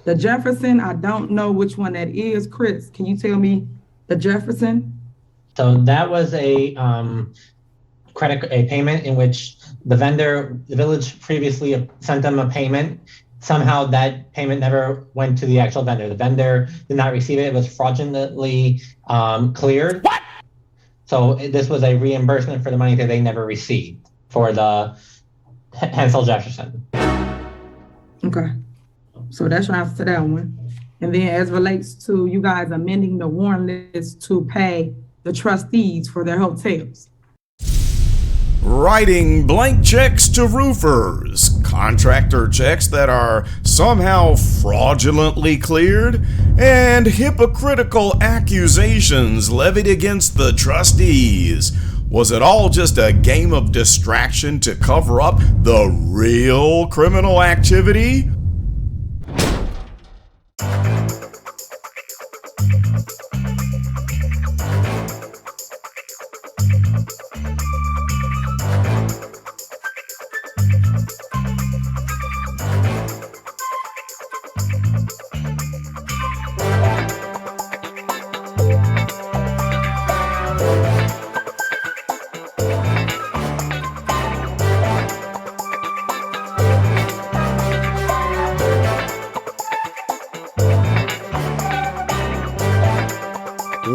The Jefferson, I don't know which one that is. Chris, can you tell me the Jefferson? So that was a payment in which the village previously sent them a payment. Somehow that payment never went to the actual vendor. The vendor did not receive it. It was fraudulently cleared. What? So this was a reimbursement for the money that they never received for the Hensel Jefferson. Okay. So that's your answer to that one. And then as relates to you guys amending the warrant list to pay the trustees for their hotels. Writing blank checks to roofers, contractor checks that are somehow fraudulently cleared, and hypocritical accusations levied against the trustees. Was it all just a game of distraction to cover up the real criminal activity?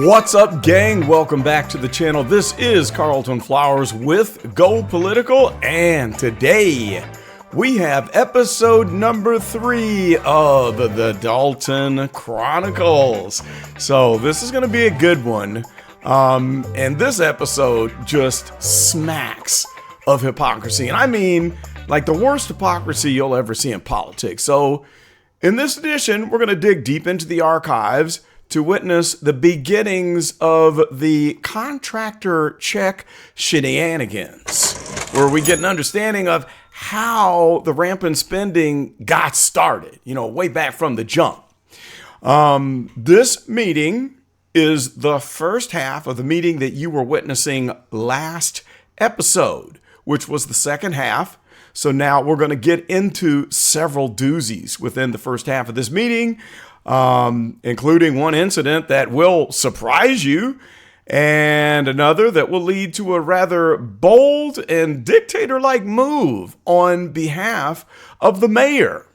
What's up, gang? Welcome back to the channel. This is Carlton Flowers with Go Political, and today we have episode number 3 of the Dalton Chronicles. So this is going to be a good one. And this episode just smacks of hypocrisy. And I mean, like the worst hypocrisy you'll ever see in politics. So in this edition, we're going to dig deep into the archives to witness the beginnings of the contractor check shenanigans, where we get an understanding of how the rampant spending got started, way back from the jump. This meeting is the first half of the meeting that you were witnessing last episode, which was the second half. So now we're going to get into several doozies within the first half of this meeting, including one incident that will surprise you and another that will lead to a rather bold and dictator-like move on behalf of the mayor.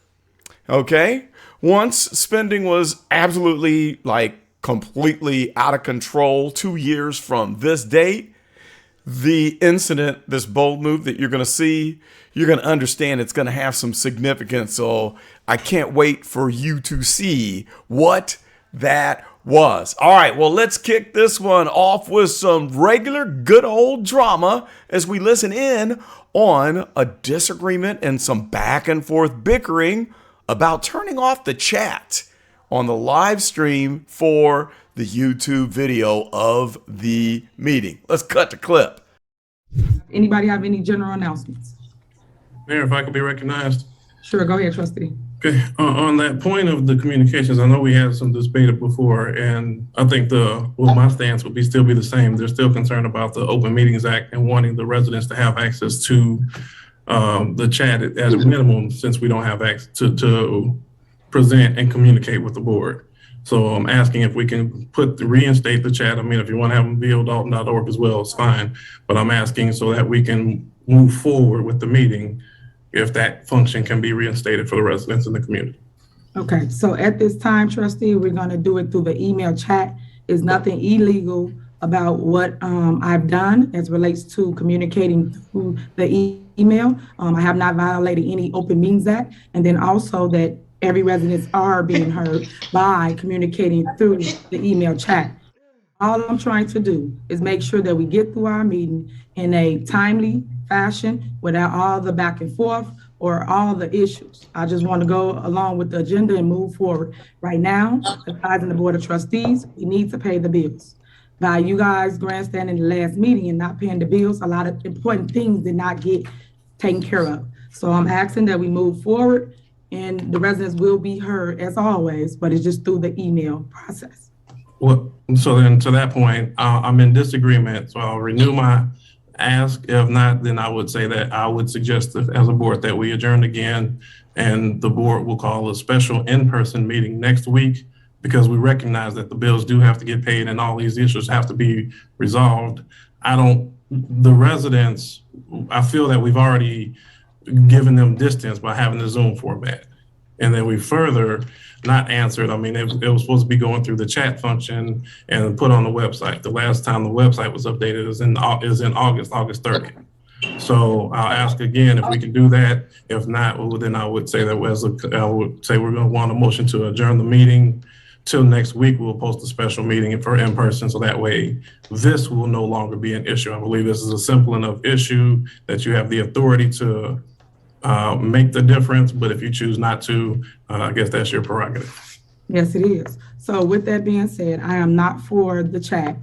Okay? Once spending was absolutely, completely out of control 2 years from this date, the incident, this bold move that you're going to see, you're going to understand it's going to have some significance. So I can't wait for you to see what that was. All right, well, let's kick this one off with some regular good old drama as we listen in on a disagreement and some back and forth bickering about turning off the chat on the live stream for the YouTube video of the meeting. Let's cut the clip. Anybody have any general announcements? Mayor, if I could be recognized. Sure, go ahead, trustee. Okay, on that point of the communications, I know we had some debate before, and I think my stance would still be the same. They're still concerned about the Open Meetings Act and wanting the residents to have access to the chat at a minimum, since we don't have access to present and communicate with the board. So I'm asking if we can reinstate the chat. I mean, if you want to have them via Dalton.org as well, it's fine. But I'm asking so that we can move forward with the meeting, if that function can be reinstated for the residents in the community. Okay, so at this time, trustee, we're going to do it through the email chat. There's nothing illegal about what I've done as relates to communicating through the email. I have not violated any Open Meetings Act, and then also that every residents are being heard by communicating through the email chat. All I'm trying to do is make sure that we get through our meeting in a timely fashion without all the back and forth or all the issues. I just want to go along with the agenda and move forward. Right now, advising the Board of Trustees, we need to pay the bills. By you guys grandstanding the last meeting and not paying the bills, a lot of important things did not get taken care of. So I'm asking that we move forward, and the residents will be heard as always, but it's just through the email process. Well, so then to that point, I'm in disagreement. So I'll renew my ask. If not, then I would say that I would suggest as a board that we adjourn again, and the board will call a special in-person meeting next week, because we recognize that the bills do have to get paid and all these issues have to be resolved. The residents, I feel that we've already given them distance by having the Zoom format. And then we further not answered. I mean, it was supposed to be going through the chat function and put on the website. The last time the website was updated is in August 30th. So I'll ask again if we can do that. If not, well, then I would say that I would say we're going to want a motion to adjourn the meeting till next week. We'll post a special meeting for in-person, so that way this will no longer be an issue. I believe this is a simple enough issue that you have the authority to make the difference, but if you choose not to, I guess that's your prerogative. Yes, it is. So with that being said, I am not for the chat.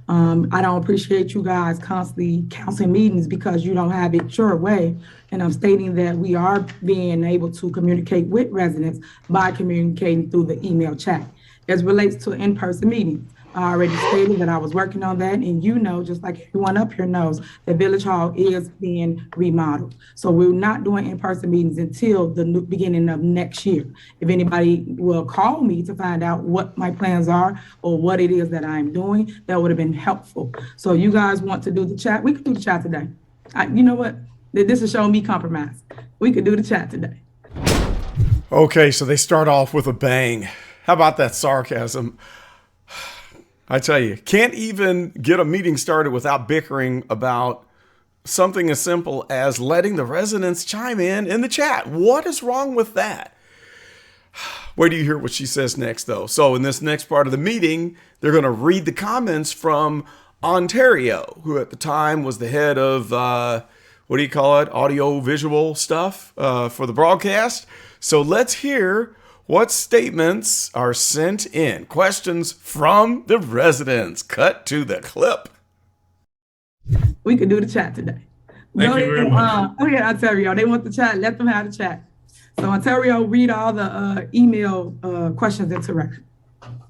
I don't appreciate you guys constantly canceling meetings because you don't have it your way. And I'm stating that we are being able to communicate with residents by communicating through the email chat. As relates to in-person meetings, I already stated that I was working on that, and just like everyone up here knows, that Village Hall is being remodeled. So we're not doing in-person meetings until the beginning of next year. If anybody will call me to find out what my plans are or what it is that I'm doing, that would have been helpful. So you guys want to do the chat? We could do the chat today. You know what? This is showing me compromise. We could do the chat today. Okay, so they start off with a bang. How about that sarcasm? I tell you, can't even get a meeting started without bickering about something as simple as letting the residents chime in the chat. What is wrong with that? Wait till you hear what she says next, though. So in this next part of the meeting, they're going to read the comments from Ontario, who at the time was the head of, audio visual stuff for the broadcast. So let's hear what statements are sent in. Questions from the residents. Cut to the clip. We could do the chat today. Thank you very much. Okay, Ontario, they want the chat. Let them have the chat. So Ontario, read all the email questions into record.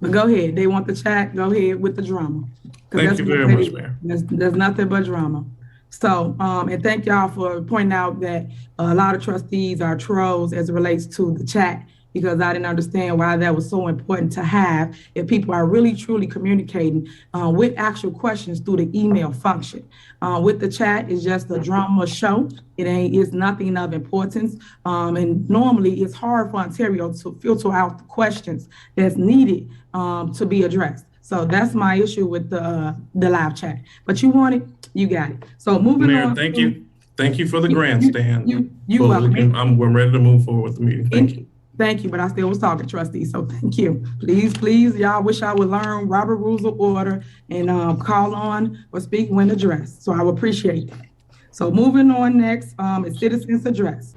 But go ahead. They want the chat. Go ahead with the drama. Thank you very much, Mayor. There's nothing but drama. So, and thank y'all for pointing out that a lot of trustees are trolls as it relates to the chat, because I didn't understand why that was so important to have if people are really truly communicating with actual questions through the email function. With the chat, it's just a drama show. It's nothing of importance. And normally it's hard for Ontario to filter out the questions that's needed to be addressed. So that's my issue with the live chat. But you want it, you got it. So moving Mayor, on. thank you. Thank you for the grandstand. You're welcome. We're ready to move forward with the meeting. Thank you. Thank you, but I still was talking, trustee, so thank you. Please, y'all wish I would learn Robert Rules of Order and call on or speak when addressed, so I would appreciate that. So moving on next is citizens address.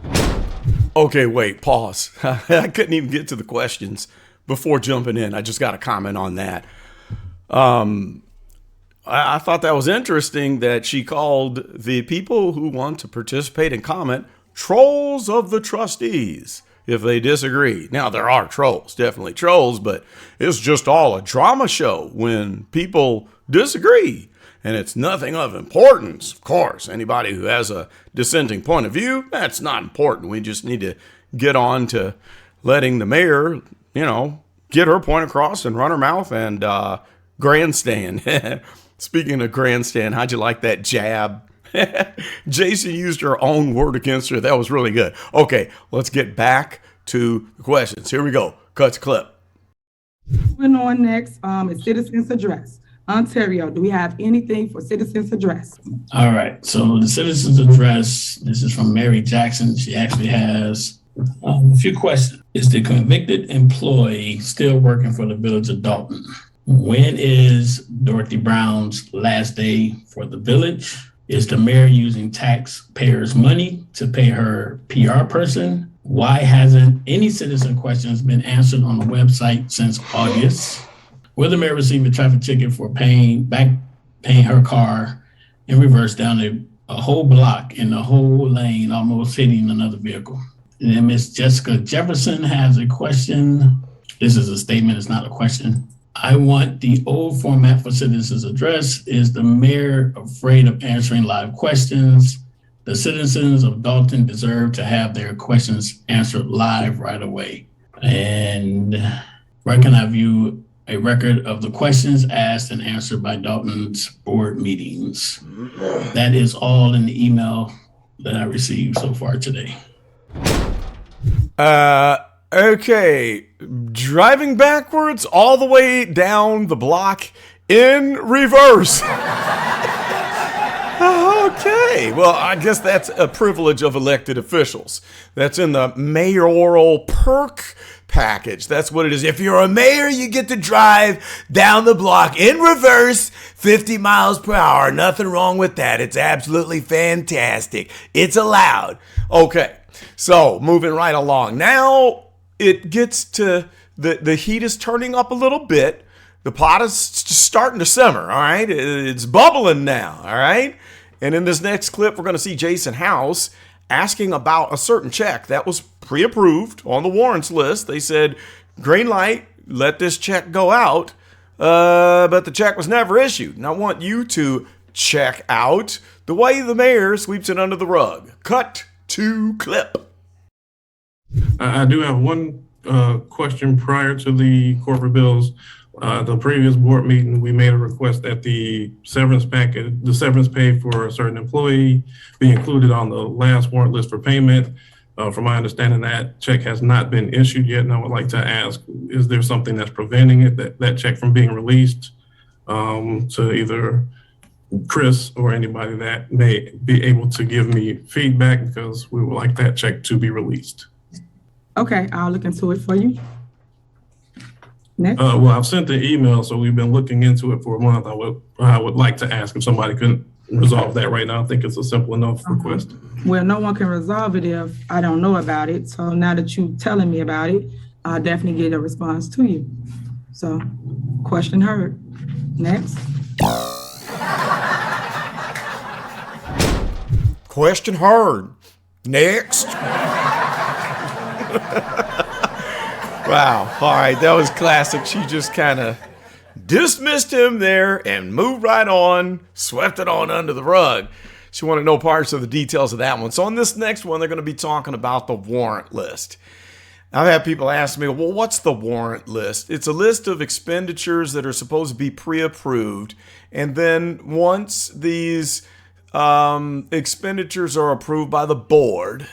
Okay, wait, pause. I couldn't even get to the questions before jumping in. I just got to comment on that. I thought that was interesting that she called the people who want to participate and comment trolls of the trustees if they disagree. Now, there are trolls, definitely trolls, but it's just all a drama show when people disagree. And it's nothing of importance, of course. Anybody who has a dissenting point of view, that's not important. We just need to get on to letting the mayor, get her point across and run her mouth and grandstand. Speaking of grandstand, how'd you like that jab? Jason used her own word against her. That was really good. Okay, let's get back to the questions. Here we go. Cut to clip. Moving on next is citizens address. Ontario, do we have anything for citizens address? All right. So the citizens address, this is from Mary Jackson. She actually has a few questions. Is the convicted employee still working for the village of Dalton? When is Dorothy Brown's last day for the village? Is the mayor using taxpayers' money to pay her PR person? Why hasn't any citizen questions been answered on the website since August? Will the mayor receive a traffic ticket for paying her car in reverse down a whole block in the whole lane, almost hitting another vehicle? And then Miss Jessica Jefferson has a question. This is a statement, it's not a question. I want the old format for citizens address. Is the mayor afraid of answering live questions? The citizens of Dalton deserve to have their questions answered live right away. And where can I view a record of the questions asked and answered by Dalton's board meetings? That is all in the email that I received so far today. Okay. Driving backwards all the way down the block in reverse. Okay. Well, I guess that's a privilege of elected officials. That's in the mayoral perk package. That's what it is. If you're a mayor, you get to drive down the block in reverse, 50 miles per hour. Nothing wrong with that. It's absolutely fantastic. It's allowed. Okay. So moving right along. Now it gets to the heat is turning up a little bit. The pot is starting to simmer. All right. It's bubbling now. All right. And in this next clip, we're going to see Jason House asking about a certain check that was pre-approved on the warrants list. They said, green light, let this check go out. But the check was never issued. And I want you to check out the way the mayor sweeps it under the rug. Cut to clip. I do have one question prior to the corporate bills. The previous board meeting, we made a request that the severance package, the severance pay for a certain employee be included on the last warrant list for payment. From my understanding, that check has not been issued yet. And I would like to ask, is there something that's preventing it, that check from being released to either Chris or anybody that may be able to give me feedback, because we would like that check to be released. Okay, I'll look into it for you. Next. Well, I've sent the email, so we've been looking into it for a month. I would like to ask if somebody could resolve that right now. I think it's a simple enough request. Well, no one can resolve it if I don't know about it. So now that you're telling me about it, I'll definitely get a response to you. So, question heard. Next. Question heard. Next. Wow. All right. That was classic. She just kind of dismissed him there and moved right on, swept it on under the rug. She wanted no parts of the details of that one. So on this next one, they're going to be talking about the warrant list. I've had people ask me, well, what's the warrant list? It's a list of expenditures that are supposed to be pre-approved. And then once these expenditures are approved by the board,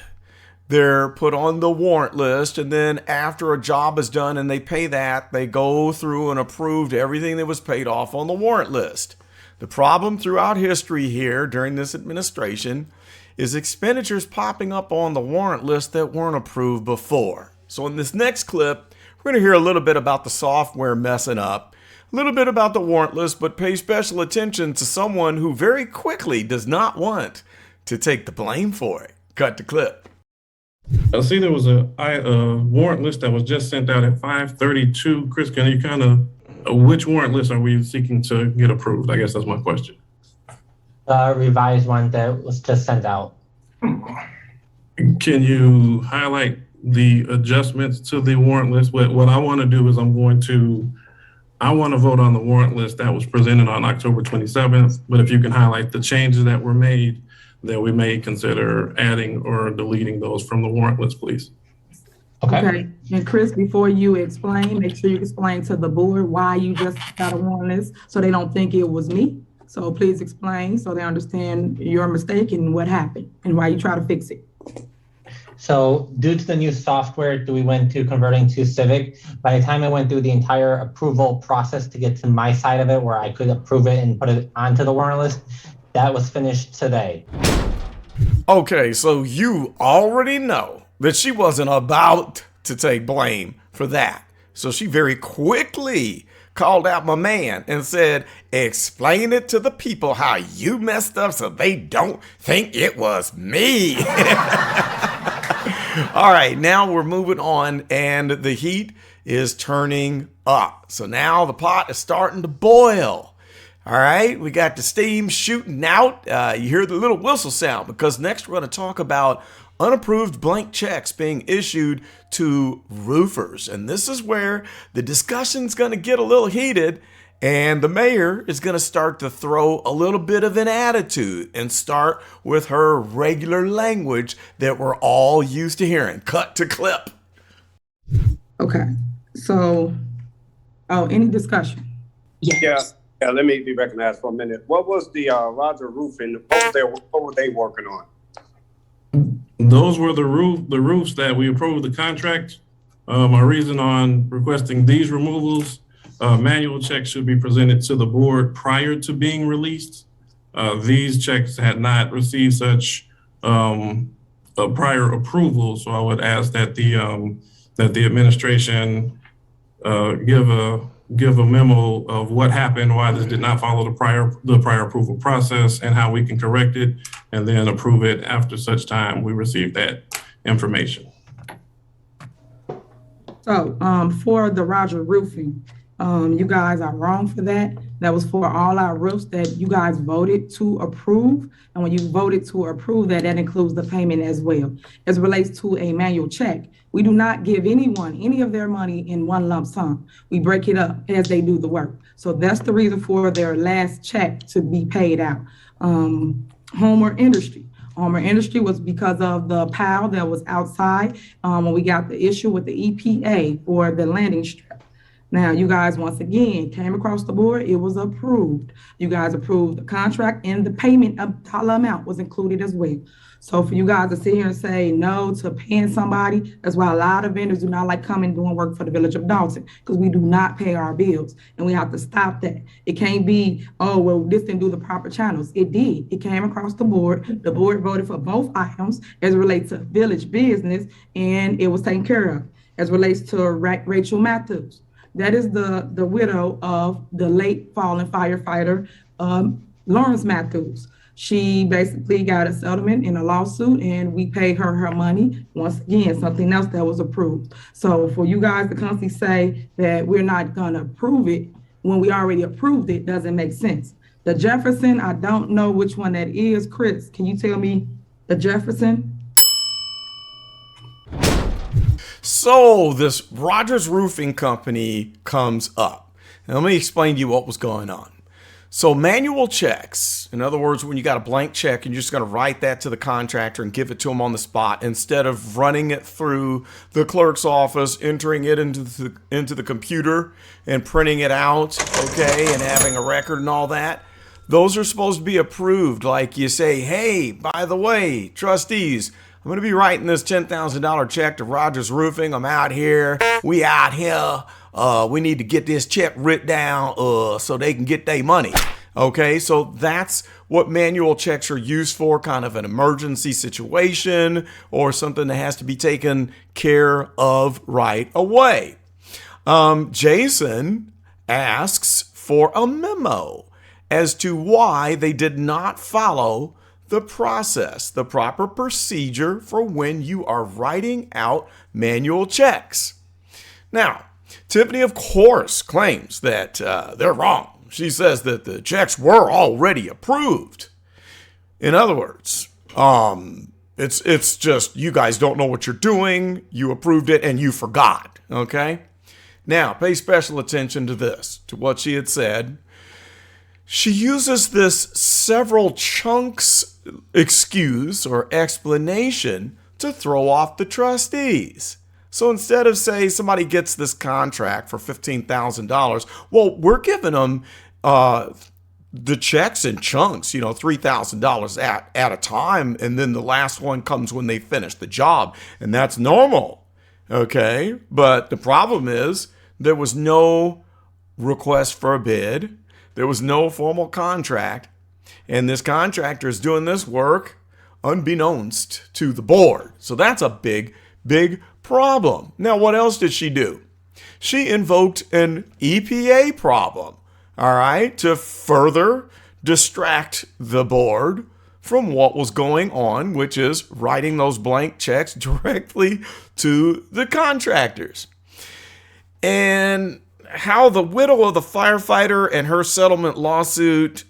they're put on the warrant list, and then after a job is done and they pay that, they go through and approve everything that was paid off on the warrant list. The problem throughout history here during this administration is expenditures popping up on the warrant list that weren't approved before. So in this next clip, we're going to hear a little bit about the software messing up, a little bit about the warrant list, but pay special attention to someone who very quickly does not want to take the blame for it. Cut the clip. I see there was a warrant list that was just sent out at 5:32. Chris, can you kind of, which warrant list are we seeking to get approved? I guess that's my question. Revised one that was just sent out. Can you highlight the adjustments to the warrant list? What I want to do is I want to vote on the warrant list that was presented on October 27th. But if you can highlight the changes that were made, then we may consider adding or deleting those from the warrant list, please. Okay. And Chris, before you explain, make sure you explain to the board why you just got a warrant list so they don't think it was me. So please explain so they understand your mistake and what happened and why you try to fix it. So due to the new software that we went to converting to Civic, by the time I went through the entire approval process to get to my side of it where I could approve it and put it onto the warrant list, that was finished today. Okay, so you already know that she wasn't about to take blame for that. So she very quickly called out my man and said, explain it to the people how you messed up so they don't think it was me. All right, now we're moving on and the heat is turning up. So now the pot is starting to boil. All right, we got the steam shooting out. You hear the little whistle sound because next we're going to talk about unapproved blank checks being issued to roofers. And this is where the discussion's going to get a little heated, and the mayor is going to start to throw a little bit of an attitude and start with her regular language that we're all used to hearing. Cut to clip. Okay, so, any discussion? Yes. Yeah, let me be recognized for a minute. What was the Roger Roofing? What were they working on? Those were the roofs that we approved the contract. Our reason on requesting these removals, manual checks should be presented to the board prior to being released. These checks had not received such a prior approval, so I would ask that the administration give a memo of what happened, why this did not follow the prior approval process, and how we can correct it, and then approve it after such time we receive that information. So, for the Roger Roofing, you guys are wrong for that. That was for all our roofs that you guys voted to approve. And when you voted to approve that, that includes the payment as well. As it relates to a manual check, we do not give anyone any of their money in one lump sum. We break it up as they do the work. So that's the reason for their last check to be paid out. Homer Industry. Homer Industry was because of the pile that was outside when we got the issue with the EPA for the landing strip. Now, you guys, once again, came across the board, it was approved. You guys approved the contract, and the payment of dollar amount was included as well. So for you guys to sit here and say no to paying somebody, that's why a lot of vendors do not like coming doing work for the village of Dalton, because we do not pay our bills, and we have to stop that. It can't be, oh, well, this didn't do the proper channels. It did. It came across the board. The board voted for both items as it relates to village business, and it was taken care of. As it relates to Rachel Matthews. That is the widow of the late fallen firefighter, Lawrence Matthews. She basically got a settlement in a lawsuit, and we paid her her money. Once again, something else that was approved. So for you guys to constantly say that we're not going to approve it when we already approved it doesn't make sense. The Jefferson, I don't know which one that is. Chris, can you tell me the Jefferson? So this Rogers Roofing Company comes up. Now, let me explain to you what was going on. So manual checks, in other words, when you got a blank check and you're just going to write that to the contractor and give it to them on the spot instead of running it through the clerk's office, entering it into the computer and printing it out, okay, and having a record and all that. Those are supposed to be approved. Like you say, hey, by the way, trustees, I'm going to be writing this $10,000 check to Rogers Roofing. I'm out here. We out here. We need to get this check written down so they can get their money. Okay, so that's what manual checks are used for, kind of an emergency situation or something that has to be taken care of right away. Jason asks for a memo as to why they did not follow the process, the proper procedure for when you are writing out manual checks. Now, Tiffany, of course, claims that they're wrong. She says that the checks were already approved. In other words, it's just you guys don't know what you're doing. You approved it and you forgot, okay? Now, pay special attention to this, to what she had said. She uses this several chunks excuse or explanation to throw off the trustees. So instead of, say, somebody gets this contract for $15,000, well, we're giving them the checks in chunks, $3,000 at a time, and then the last one comes when they finish the job, and that's normal, okay? But the problem is there was no request for a bid. There was no formal contract, and this contractor is doing this work unbeknownst to the board. So that's a big, big problem. Now, what else did she do? She invoked an EPA problem, all right, to further distract the board from what was going on, which is writing those blank checks directly to the contractors. And how the widow of the firefighter and her settlement lawsuit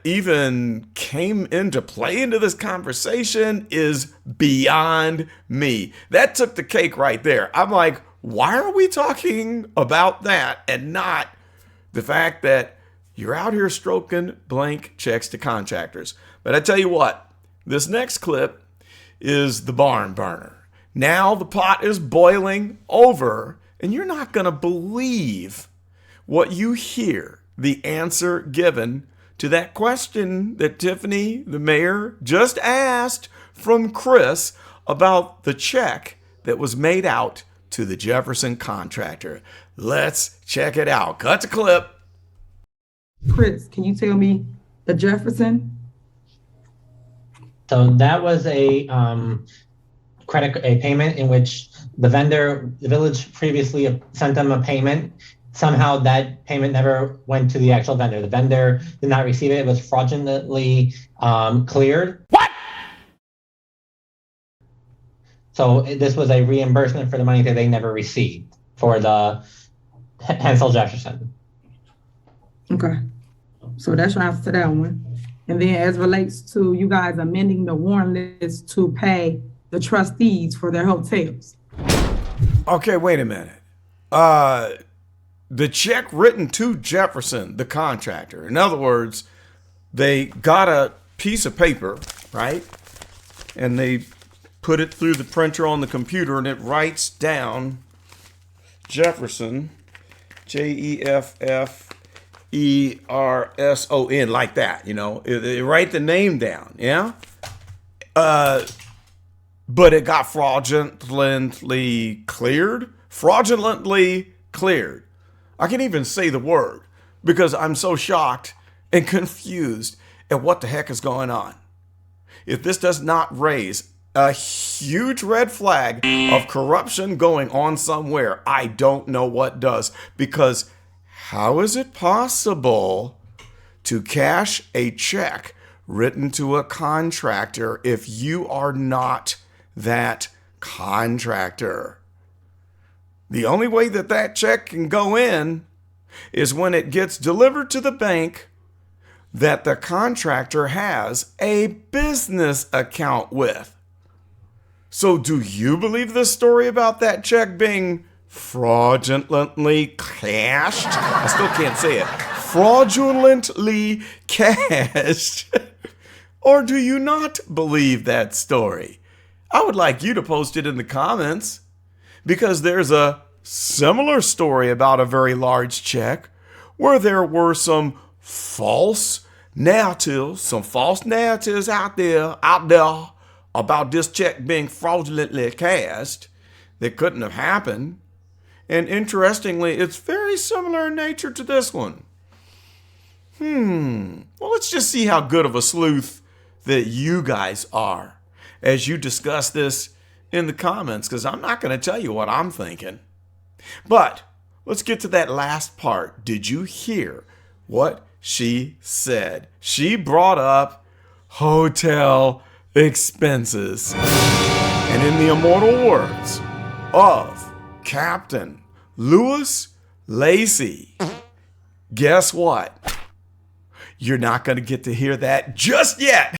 even came into play into this conversation is beyond me. That took the cake right there. I'm like, why are we talking about that and not the fact that you're out here stroking blank checks to contractors? But I tell you what, this next clip is the barn burner. Now the pot is boiling over, and you're not going to believe what you hear, the answer given to that question that Tiffany, the mayor, just asked from Chris about the check that was made out to the Jefferson contractor. Let's check it out. Cut the clip. Chris, can you tell me the Jefferson? So that was a payment in which the village previously sent them a payment. Somehow that payment never went to the actual vendor. The vendor did not receive it. It was fraudulently cleared. What? So this was a reimbursement for the money that they never received for the Hensel Jefferson. Okay. So that's your answer to that one. And then as relates to you guys amending the warrant list to pay the trustees for their hotels. Okay, wait a minute. The check written to Jefferson, the contractor. In other words, they got a piece of paper, right? And they put it through the printer on the computer, and it writes down Jefferson, Jefferson, like that, you know. They write the name down, yeah? But it got fraudulently cleared. Fraudulently cleared. I can't even say the word because I'm so shocked and confused at what the heck is going on. If this does not raise a huge red flag of corruption going on somewhere, I don't know what does. Because how is it possible to cash a check written to a contractor if you are not that contractor? The only way that that check can go in is when it gets delivered to the bank that the contractor has a business account with. So do you believe this story about that check being fraudulently cashed? I still can't say it. Fraudulently cashed. Or do you not believe that story? I would like you to post it in the comments, because there's a similar story about a very large check where there were some false narratives out there about this check being fraudulently cashed that couldn't have happened. And interestingly, it's very similar in nature to this one. Well, let's just see how good of a sleuth that you guys are as you discuss this in the comments, because I'm not going to tell you what I'm thinking. But let's get to that last part. Did you hear what she said? She brought up hotel expenses. And in the immortal words of Captain Lewis Lacey, guess what? You're not going to get to hear that just yet.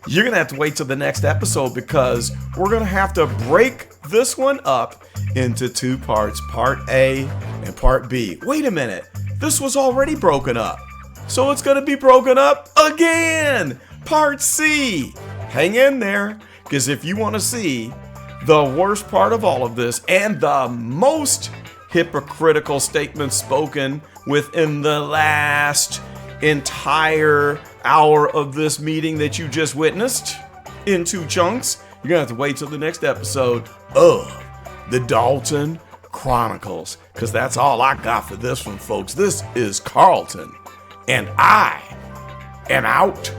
You're going to have to wait till the next episode, because we're going to have to break this one up into two parts, Part A and Part B. Wait a minute. This was already broken up. So it's going to be broken up again. Part C. Hang in there, because if you want to see the worst part of all of this and the most hypocritical statements spoken within the last entire hour of this meeting that you just witnessed in two chunks, you're going to have to wait till the next episode of the Dalton Chronicles, because that's all I got for this one, folks. This is Carlton, and I am out.